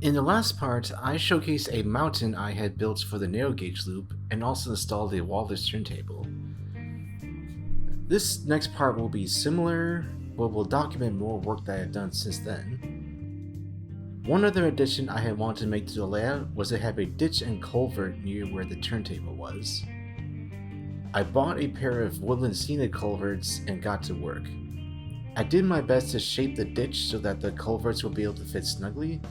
In the last part, I showcased a mountain I had built for the narrow gauge loop and also installed a Walther turntable. This next part will be similar, but will document more work that I have done since then. One other addition I had wanted to make to the layout was to have a ditch and culvert near where the turntable was. I bought a pair of woodland scenic culverts and got to work. I did my best to shape the ditch so that the culverts would be able to fit snugly,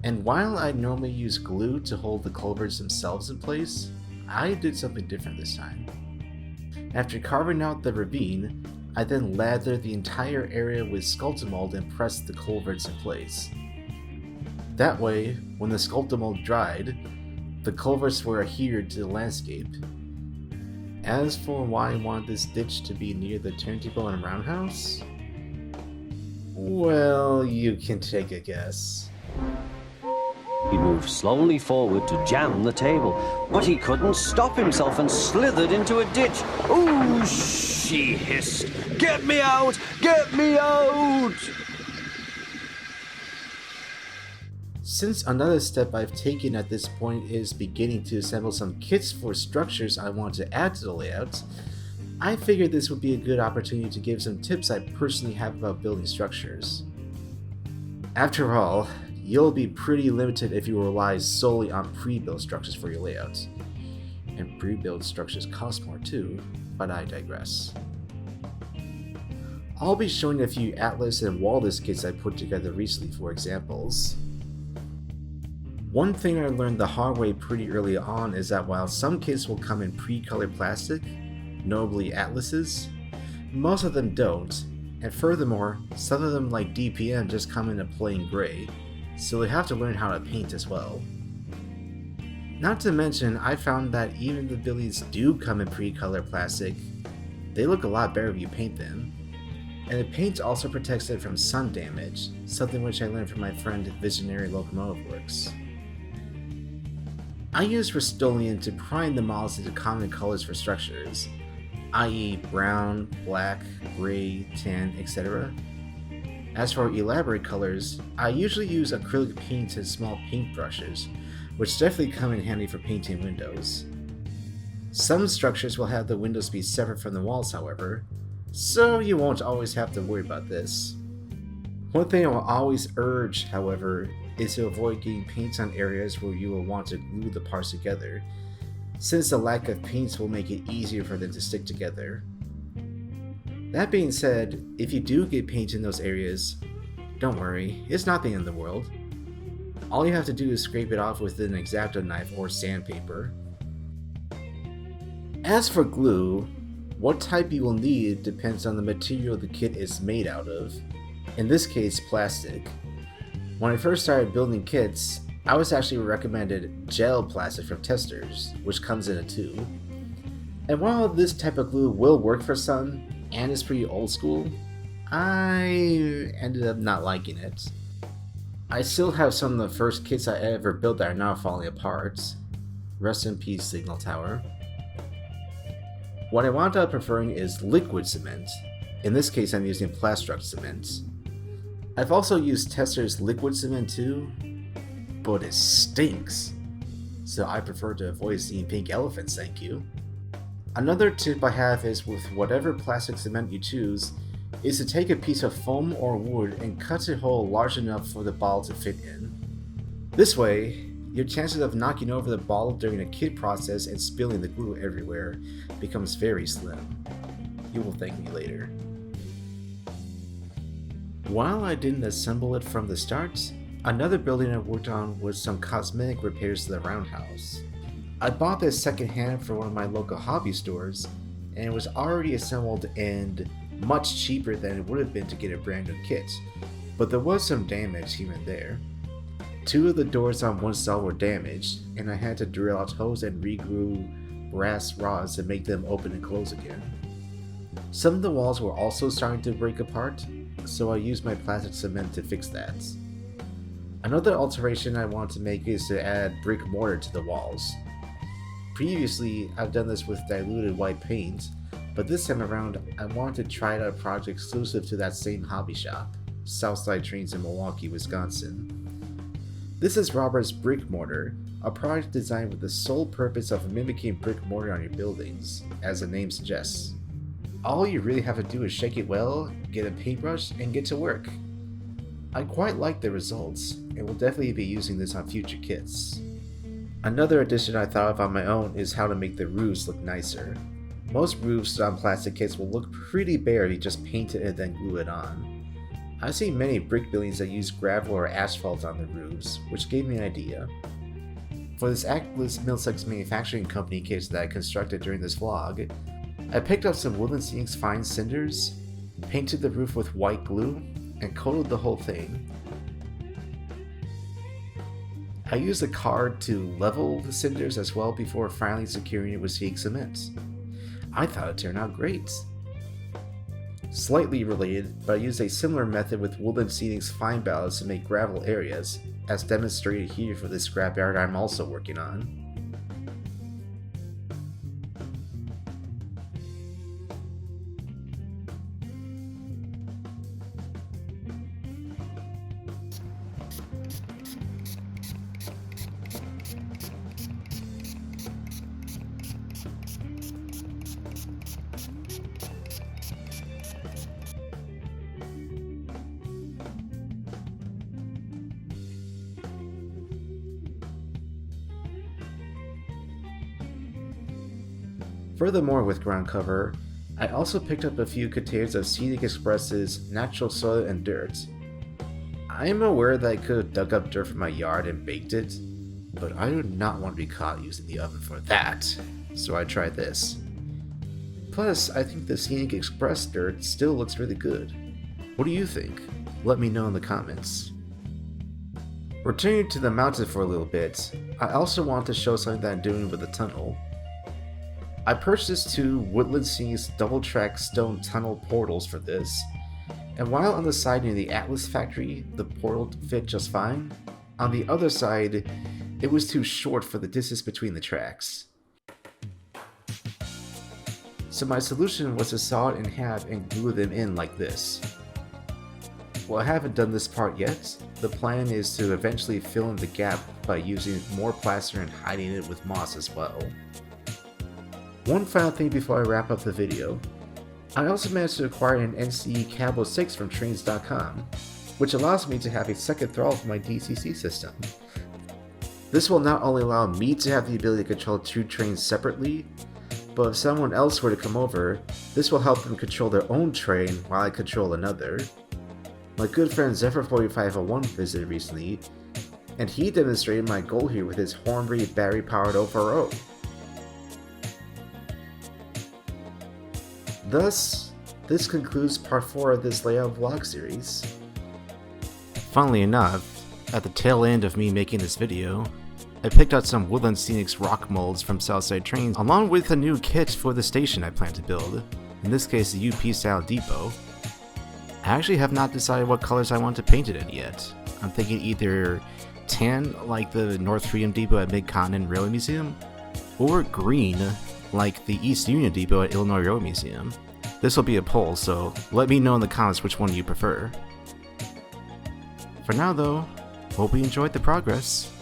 and while I normally use glue to hold the culverts themselves in place, I did something different this time. After carving out the ravine, I then lathered the entire area with Sculptamold and pressed the culverts in place. That way, when the Sculptamold dried, the culverts were adhered to the landscape. As for why I wanted this ditch to be near the turntable and roundhouse, well, you can take a guess. He moved slowly forward to jam the table, but he couldn't stop himself and slithered into a ditch. "Ooh!" she hissed. "Get me out! Get me out!" Since another step I've taken at this point is beginning to assemble some kits for structures I want to add to the layout, I figured this would be a good opportunity to give some tips I personally have about building structures. After all, you'll be pretty limited if you rely solely on pre-built structures for your layouts. And pre-built structures cost more too, but I digress. I'll be showing a few Atlas and Walrus kits I put together recently for examples. One thing I learned the hard way pretty early on is that while some kits will come in pre-colored plastic, notably Atlases, most of them don't, and furthermore, some of them like DPM just come in a plain gray, so they have to learn how to paint as well. Not to mention, I found that even if the billies do come in pre-colored plastic, they look a lot better if you paint them. And the paint also protects it from sun damage, something which I learned from my friend Visionary Locomotive Works. I use Rust-Oleum to prime the models into common colors for structures, i.e. brown, black, gray, tan, etc. As for elaborate colors, I usually use acrylic paints and small paintbrushes, which definitely come in handy for painting windows. Some structures will have the windows be separate from the walls, however, so you won't always have to worry about this. One thing I will always urge, however, is to avoid getting paint on areas where you will want to glue the parts together, since the lack of paints will make it easier for them to stick together. That being said, if you do get paint in those areas, don't worry, it's not the end of the world. All you have to do is scrape it off with an X-Acto knife or sandpaper. As for glue, what type you will need depends on the material the kit is made out of, in this case plastic. When I first started building kits, I was actually recommended gel plastic from Testers, which comes in a tube. And while this type of glue will work for some, and is pretty old school, I ended up not liking it. I still have some of the first kits I ever built that are now falling apart. Rest in peace, Signal Tower. What I wound up preferring is liquid cement. In this case, I'm using Plastruct cement. I've also used Testers liquid cement too, but it stinks, so I prefer to avoid seeing pink elephants, thank you. Another tip I have is with whatever plastic cement you choose, is to take a piece of foam or wood and cut a hole large enough for the ball to fit in. This way, your chances of knocking over the ball during a kit process and spilling the glue everywhere becomes very slim. You will thank me later. While I didn't assemble it from the start, another building I worked on was some cosmetic repairs to the Roundhouse. I bought this secondhand from one of my local hobby stores, and it was already assembled and much cheaper than it would have been to get a brand new kit, but there was some damage here and there. Two of the doors on one stall were damaged, and I had to drill out holes and reglue brass rods to make them open and close again. Some of the walls were also starting to break apart, so I used my plastic cement to fix that. Another alteration I want to make is to add brick mortar to the walls. Previously, I've done this with diluted white paint, but this time around, I wanted to try out a project exclusive to that same hobby shop, Southside Trains in Milwaukee, Wisconsin. This is Robert's brick mortar, a product designed with the sole purpose of mimicking brick mortar on your buildings, as the name suggests. All you really have to do is shake it well, get a paintbrush, and get to work. I quite like the results, and will definitely be using this on future kits. Another addition I thought of on my own is how to make the roofs look nicer. Most roofs on plastic kits will look pretty bare if you just paint it and then glue it on. I've seen many brick buildings that use gravel or asphalt on the roofs, which gave me an idea. For this Atlas Middlesex manufacturing company kit that I constructed during this vlog, I picked up some Woodland Scenics fine cinders, painted the roof with white glue, and coated the whole thing. I used a card to level the cinders as well before finally securing it with sheet cement. I thought it turned out great. Slightly related, but I used a similar method with Woodland Scenics fine ballasts to make gravel areas, as demonstrated here for this scrapyard I'm also working on. Furthermore, with ground cover, I also picked up a few containers of Scenic Express's natural soil and dirt. I am aware that I could have dug up dirt from my yard and baked it, but I do not want to be caught using the oven for that, so I tried this. Plus, I think the Scenic Express dirt still looks really good. What do you think? Let me know in the comments. Returning to the mountain for a little bit, I also want to show something that I'm doing with the tunnel. I purchased two Woodland Scenics double-track stone tunnel portals for this, and while on the side near the Atlas factory, the portal fit just fine, on the other side, it was too short for the distance between the tracks. So my solution was to saw it in half and glue them in like this. While I haven't done this part yet, the plan is to eventually fill in the gap by using more plaster and hiding it with moss as well. One final thing before I wrap up the video, I also managed to acquire an NCE Cabo 6 from Trains.com, which allows me to have a second throttle for my DCC system. This will not only allow me to have the ability to control two trains separately, but if someone else were to come over, this will help them control their own train while I control another. My good friend Zephyr4501 visited recently, and he demonstrated my goal here with his Hornby battery-powered 040. Thus, this concludes part 4 of this layout vlog series. Funnily enough, at the tail end of me making this video, I picked out some Woodland Scenics rock molds from Southside Trains along with a new kit for the station I plan to build, in this case the UP style depot. I actually have not decided what colors I want to paint it in yet. I'm thinking either tan like the North Freedom Depot at Mid-Continent Railway Museum, or green like the East Union Depot at Illinois Railway Museum. This will be a poll, so let me know in the comments which one you prefer. For now though, hope you enjoyed the progress.